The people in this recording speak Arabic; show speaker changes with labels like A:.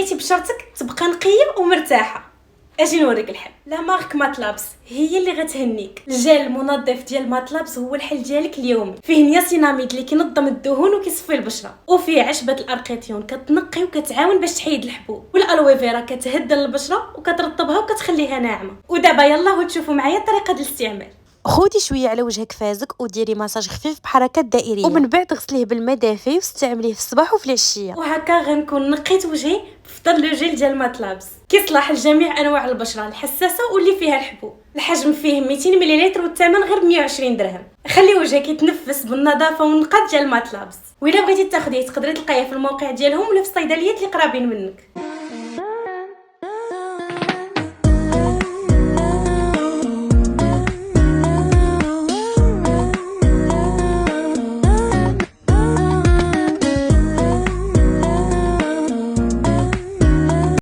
A: بغيتي بشرتك تبقى نقيه ومرتاحه. اجي نوريك الحل. لا مارك ماتلابس هي اللي غتهنيك. الجل المنظف ديال ماتلابس هو الحل ديالك اليومي. فيه نياسيناميد اللي كينظم الدهون وكيصفي البشره، وفيه عشبه الارقيتيون كتنقي وكتعاون باش تحيد الحبوب، والالويفيرا كتهدل البشره وكترطبها وكتخليها ناعمه. ودابا يلا وتشوفوا معايا طريقه الاستعمال.
B: خدي شويه على وجهك فازك وديري مساج خفيف بحركات دائريه، ومن بعد غسليه بالماء دافي واستعمليه في الصباح وفي العشيه.
A: وهكا غنكون نقيت وجهي بفضل لو جيل ديال ماتلابس. كيصلح لجميع انواع البشره الحساسه واللي فيها الحبوب. الحجم فيه 200 ملل والثمن غير 120 درهم. خلي وجهك يتنفس بالنظافه والنقاء ديال ماتلابس. وإلا بغيتي تاخديه تقدري تلقايه في الموقع ديالهم ولا في الصيدليات اللي قرابين منك.